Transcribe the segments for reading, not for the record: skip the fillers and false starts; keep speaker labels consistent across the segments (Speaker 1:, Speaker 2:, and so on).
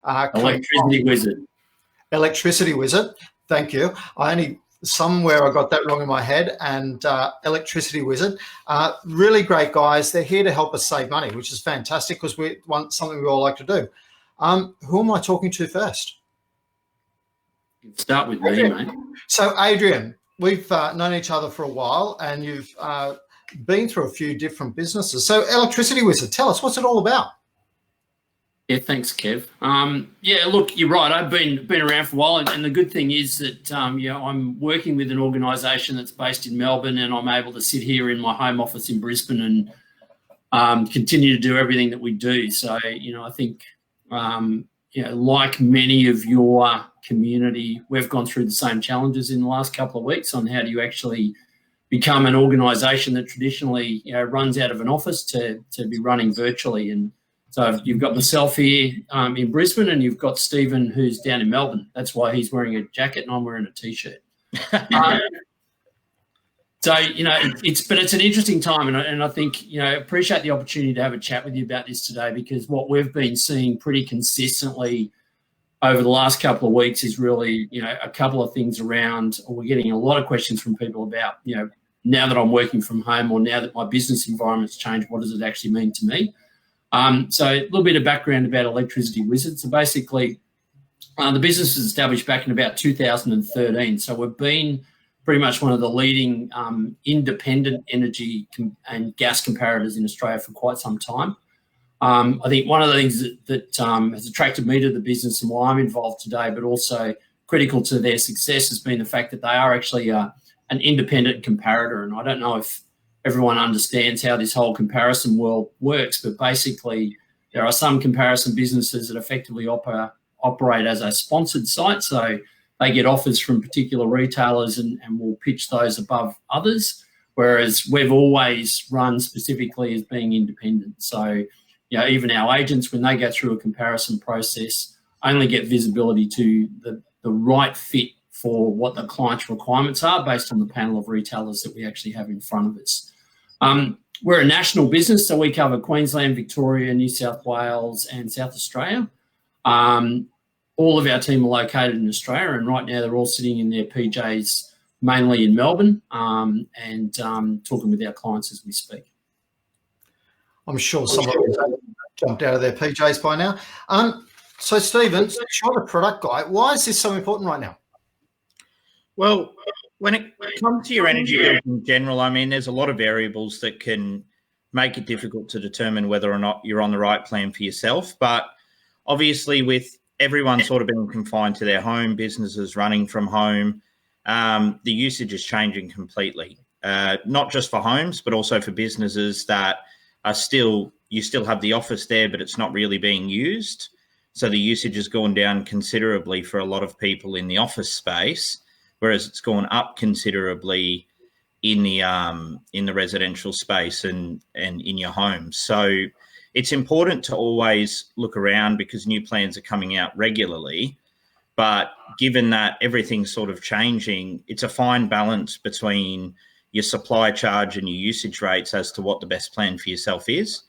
Speaker 1: Electricity Wizard.
Speaker 2: Electricity Wizard. Thank you. Somewhere I got that wrong in my head, and Electricity Wizard. Really great guys. They're here to help us save money, which is fantastic because we want something we all like to do. Who am I talking to first?
Speaker 1: Start with me, mate.
Speaker 2: So, Adrian, we've known each other for a while, and you've been through a few different businesses. So, Electricity Wizard, tell us, what's it all about?
Speaker 1: Yeah, thanks, Kev. Yeah, look, you're right. I've been around for a while, and the good thing is that I'm working with an organisation that's based in Melbourne, and I'm able to sit here in my home office in Brisbane and continue to do everything that we do. So, I think, like many of your community, we've gone through the same challenges in the last couple of weeks on how do you actually become an organisation that traditionally runs out of an office to be running virtually. And so you've got myself here in Brisbane, and you've got Stephen who's down in Melbourne. That's why he's wearing a jacket and I'm wearing a T-shirt. So, it's an interesting time, and I think, appreciate the opportunity to have a chat with you about this today, because what we've been seeing pretty consistently over the last couple of weeks is really, a couple of things around, or we're getting a lot of questions from people about, now that I'm working from home or now that my business environment's changed, what does it actually mean to me? So a little bit of background about Electricity Wizard. So basically, the business was established back in about 2013. So we've been pretty much one of the leading independent energy and gas comparators in Australia for quite some time. I think one of the things that has attracted me to the business and why I'm involved today, but also critical to their success, has been the fact that they are actually an independent comparator. And I don't know if everyone understands how this whole comparison world works, but basically there are some comparison businesses that effectively operate as a sponsored site. So they get offers from particular retailers and will pitch those above others, whereas we've always run specifically as being independent. So, even our agents, when they go through a comparison process, only get visibility to the right fit for what the client's requirements are based on the panel of retailers that we actually have in front of us. We're a national business, so we cover Queensland, Victoria, New South Wales and South Australia. All of our team are located in Australia, and right now they're all sitting in their PJs, mainly in Melbourne, and talking with our clients as we speak.
Speaker 2: I'm sure some of them have jumped out of their PJs by now. So, Stephen, you're the product guy. Why is this so important right now?
Speaker 3: Well, when it comes to your energy bills in general, there's a lot of variables that can make it difficult to determine whether or not you're on the right plan for yourself. But obviously, with everyone sort of being confined to their home, businesses running from home, the usage is changing completely, not just for homes, but also for businesses that are you still have the office there, but it's not really being used. So the usage has gone down considerably for a lot of people in the office space, whereas it's gone up considerably in the residential space and in your home. So it's important to always look around because new plans are coming out regularly. But given that everything's sort of changing, it's a fine balance between your supply charge and your usage rates as to what the best plan for yourself is.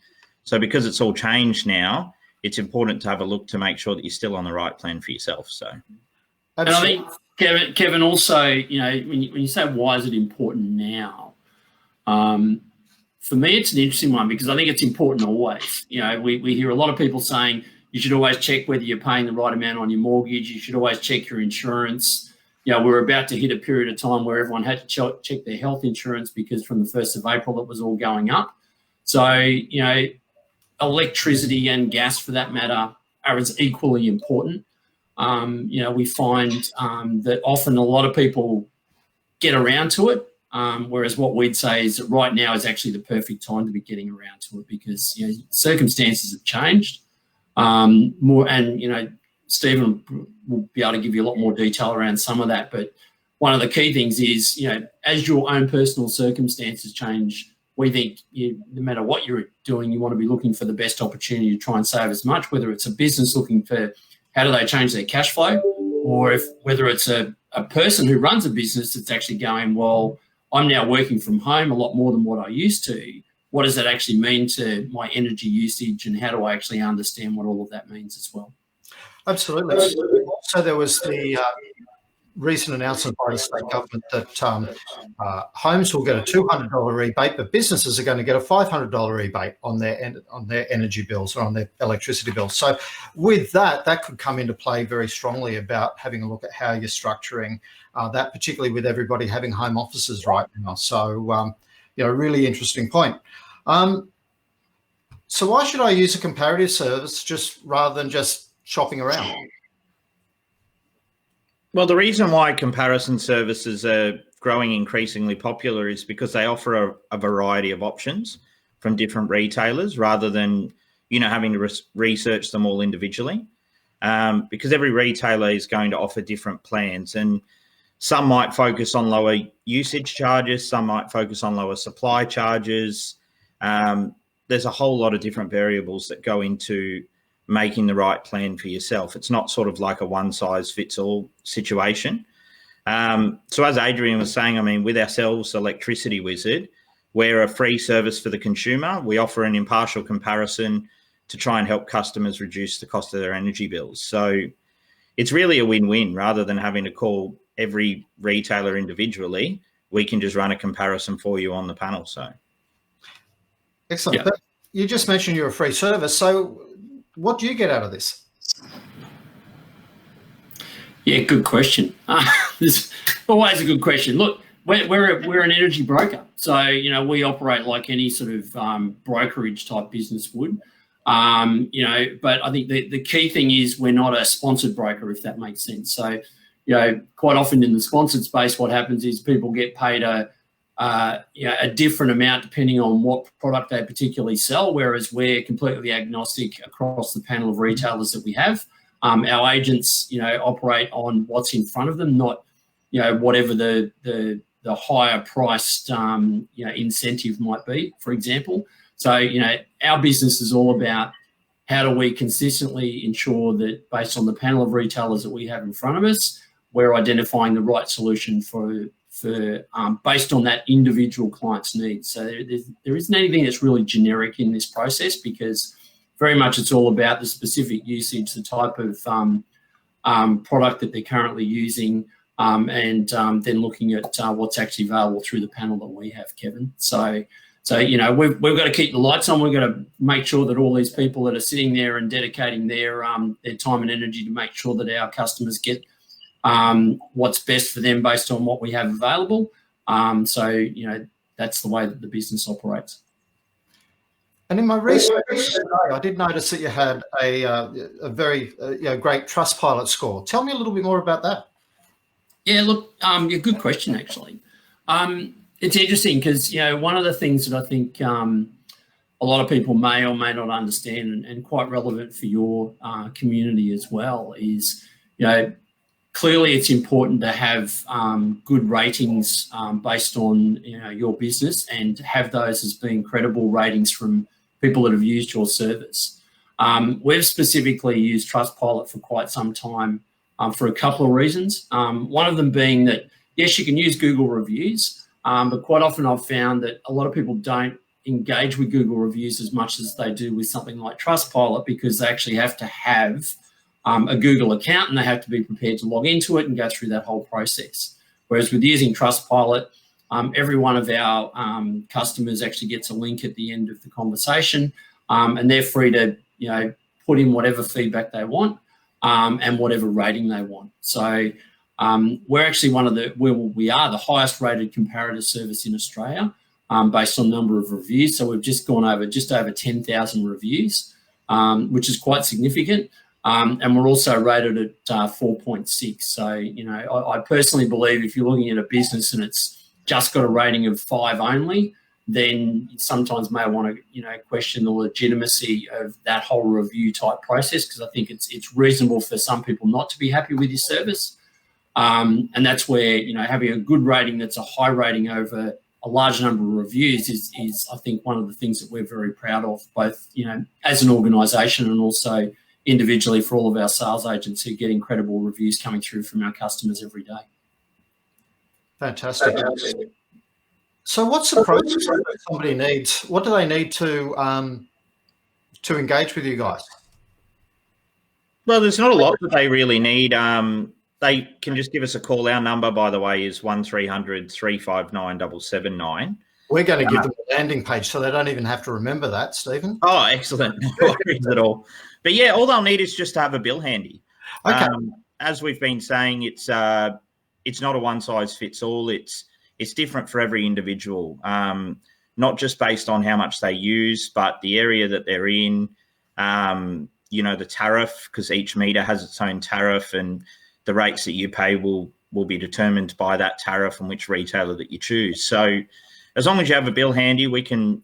Speaker 3: So because it's all changed now, it's important to have a look to make sure that you're still on the right plan for yourself. So,
Speaker 1: and I think, Kevin, also, when you say why is it important now, for me, it's an interesting one because I think it's important always. We hear a lot of people saying you should always check whether you're paying the right amount on your mortgage. You should always check your insurance. We're about to hit a period of time where everyone had to check their health insurance because from the 1st of April, it was all going up. So, electricity and gas, for that matter, are as equally important. We find that often a lot of people get around to it, whereas what we'd say is that right now is actually the perfect time to be getting around to it because circumstances have changed more, and Stephen will be able to give you a lot more detail around some of that. But one of the key things is, as your own personal circumstances change, we think no matter what you're doing, you want to be looking for the best opportunity to try and save as much, whether it's a business looking for how do they change their cash flow, or whether it's a person who runs a business that's actually going, well, I'm now working from home a lot more than what I used to. What does that actually mean to my energy usage, and how do I actually understand what all of that means as well?
Speaker 2: Absolutely. So there was the recent announcement by the state government that homes will get a $200 rebate, but businesses are going to get a $500 rebate on their energy bills or on their electricity bills. So with that could come into play very strongly about having a look at how you're structuring that, particularly with everybody having home offices right now. So, really interesting point. So why should I use a comparative service just rather than just shopping around?
Speaker 3: Well, the reason why comparison services are growing increasingly popular is because they offer a variety of options from different retailers rather than, having to research them all individually. Because every retailer is going to offer different plans, and some might focus on lower usage charges, some might focus on lower supply charges. There's a whole lot of different variables that go into making the right plan for yourself. It's not sort of like a one-size-fits-all situation. So as Adrian was saying, with ourselves, Electricity Wizard, we're a free service for the consumer. We offer an impartial comparison to try and help customers reduce the cost of their energy bills. So it's really a win-win. Rather than having to call every retailer individually, we can just run a comparison for you on the panel. So
Speaker 2: excellent.
Speaker 1: Yeah.
Speaker 2: But you just mentioned you're a free service. So what do you get out of this?
Speaker 1: Yeah, good question. This always a good question. Look, we're an energy broker, so we operate like any sort of brokerage type business would. But I think the key thing is we're not a sponsored broker, if that makes sense. So quite often in the sponsored space, what happens is people get paid a different amount depending on what product they particularly sell, whereas we're completely agnostic across the panel of retailers that we have. Our agents, operate on what's in front of them, not, whatever the higher priced, incentive might be, for example. So, our business is all about how do we consistently ensure that based on the panel of retailers that we have in front of us, we're identifying the right solution for based on that individual client's needs. So there isn't anything that's really generic in this process, because very much it's all about the specific usage, the type of product that they're currently using, and then looking at what's actually available through the panel that we have, Kevin. So we've got to keep the lights on. We've got to make sure that all these people that are sitting there and dedicating their time and energy to make sure that our customers get what's best for them based on what we have available. That's the way that the business operates.
Speaker 2: And in my research today, I did notice that you had a very great Trustpilot score. Tell me a little bit more about that.
Speaker 1: Yeah, look, a good question actually. It's interesting because one of the things that I think a lot of people may or may not understand, and quite relevant for your community as well, is clearly it's important to have good ratings based on your business, and to have those as being credible ratings from people that have used your service. We've specifically used Trustpilot for quite some time for a couple of reasons. One of them being that, yes, you can use Google reviews, but quite often I've found that a lot of people don't engage with Google reviews as much as they do with something like Trustpilot, because they actually have to have a Google account and they have to be prepared to log into it and go through that whole process. Whereas with using Trustpilot, every one of our customers actually gets a link at the end of the conversation, and they're free to put in whatever feedback they want and whatever rating they want. So we're actually we are the highest rated comparative service in Australia based on number of reviews. So we've just gone over just over 10,000 reviews, which is quite significant. And we're also rated at 4.6. So, I personally believe if you're looking at a business and it's just got a rating of 5 only, then you sometimes may want to, question the legitimacy of that whole review type process, because I think it's reasonable for some people not to be happy with your service. And that's where, having a good rating that's a high rating over a large number of reviews is I think, one of the things that we're very proud of, both, as an organisation and also individually for all of our sales agents who get incredible reviews coming through from our customers every day.
Speaker 2: Fantastic. So what's the process that somebody needs? What do they need to engage with you guys?
Speaker 3: Well, there's not a lot that they really need. They can just give us a call. Our number, by the way, is 1300 359 779.
Speaker 2: We're going to give them a landing page so they don't even have to remember that, Stephen.
Speaker 3: Oh, excellent. No worries at all. But yeah, all they'll need is just to have a bill handy.
Speaker 2: Okay.
Speaker 3: As we've been saying, it's not a one size fits all. It's different for every individual, not just based on how much they use, but the area that they're in, the tariff, because each meter has its own tariff, and the rates that you pay will be determined by that tariff and which retailer that you choose. So as long as you have a bill handy, we can,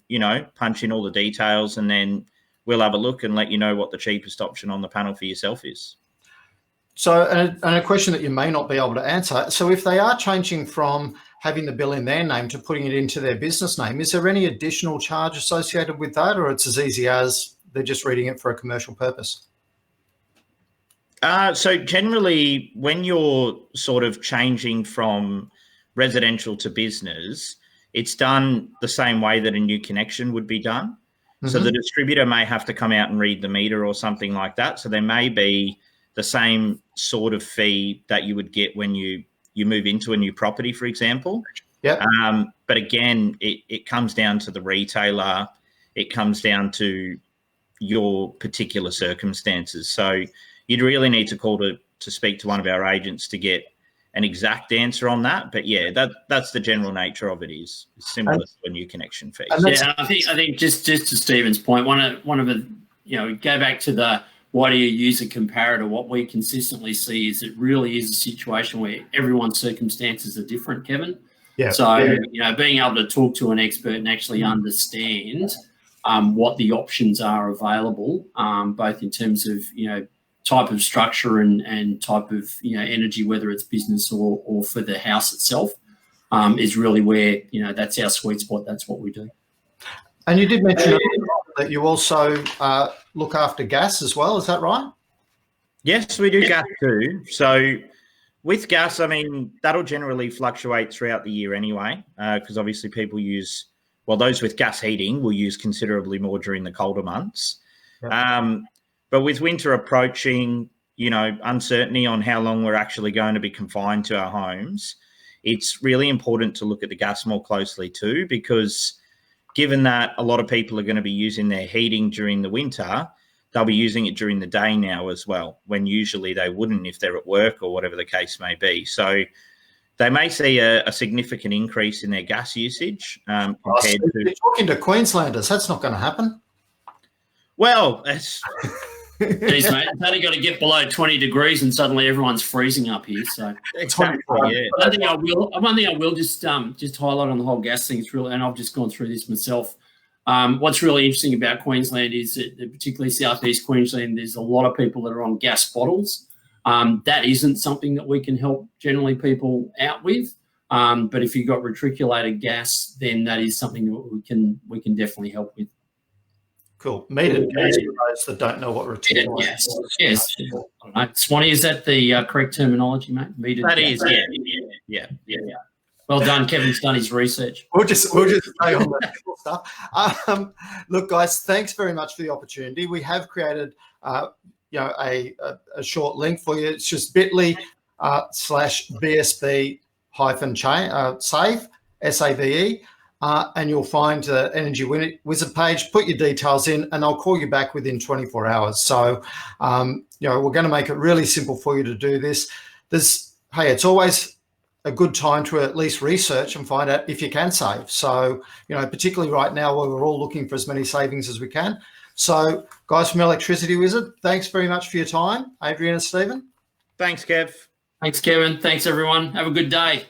Speaker 3: punch in all the details, and then we'll have a look and let you know what the cheapest option on the panel for yourself is.
Speaker 2: So, and a question that you may not be able to answer. So if they are changing from having the bill in their name to putting it into their business name, is there any additional charge associated with that, or it's as easy as they're just reading it for a commercial purpose?
Speaker 3: So generally, when you're sort of changing from residential to business, it's done the same way that a new connection would be done. Mm-hmm. So the distributor may have to come out and read the meter or something like that. So there may be the same sort of fee that you would get when you move into a new property, for example.
Speaker 2: Yeah.
Speaker 3: But again, it comes down to the retailer. It comes down to your particular circumstances. So you'd really need to call to speak to one of our agents to get an exact answer on that. But yeah, that's the general nature of it, is similar to a new connection fee.
Speaker 1: Yeah, I think just to Stephen's point, one of the, go back to the why do you use a comparator? What we consistently see is it really is a situation where everyone's circumstances are different, Kevin.
Speaker 2: Yeah.
Speaker 1: So, being able to talk to an expert and actually understand what the options are available, both in terms of, type of structure and type of, energy, whether it's business or for the house itself, is really where, that's our sweet spot. That's what we do.
Speaker 2: And you did mention that you also look after gas as well. Is that right?
Speaker 3: Yes, we do gas too. So with gas, I mean, that'll generally fluctuate throughout the year anyway, because obviously people use, those with gas heating will use considerably more during the colder months. Yep. But with winter approaching, uncertainty on how long we're actually going to be confined to our homes, it's really important to look at the gas more closely too, because given that a lot of people are going to be using their heating during the winter, they'll be using it during the day now as well, when usually they wouldn't if they're at work or whatever the case may be. So they may see a significant increase in their gas usage compared to...
Speaker 2: You're talking to Queenslanders. That's not going to happen.
Speaker 3: Well, it's...
Speaker 1: Geez, mate, it's only got to get below 20 degrees and suddenly everyone's freezing up here. So
Speaker 3: exactly, yeah.
Speaker 1: One thing I will just highlight on the whole gas thing is really, and I've just gone through this myself. What's really interesting about Queensland is that particularly southeast Queensland, there's a lot of people that are on gas bottles. That isn't something that we can help generally people out with. But if you've got reticulated gas, then that is something that we can definitely help with.
Speaker 2: Cool. Metered gas for those that don't know what reticulated gas is.
Speaker 1: Yes. Swanee, is that the correct terminology, mate? Metered
Speaker 3: that
Speaker 1: gas.
Speaker 3: Yeah.
Speaker 1: Well done. Kevin's done his research.
Speaker 2: We'll just stay on the technical stuff. Look, guys, thanks very much for the opportunity. We have created, a short link for you. It's just bit.ly /BSB save, SAVE. And you'll find the Energy Wizard page, put your details in, and I'll call you back within 24 hours. So, we're going to make it really simple for you to do this. It's always a good time to at least research and find out if you can save. So, particularly right now where we're all looking for as many savings as we can. So, guys from Electricity Wizard, thanks very much for your time. Adrian and Stephen.
Speaker 3: Thanks, Kev.
Speaker 1: Thanks, Kevin. Thanks, everyone. Have a good day.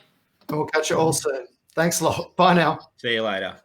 Speaker 2: And we'll catch you all soon. Thanks a lot. Bye now.
Speaker 3: See you later.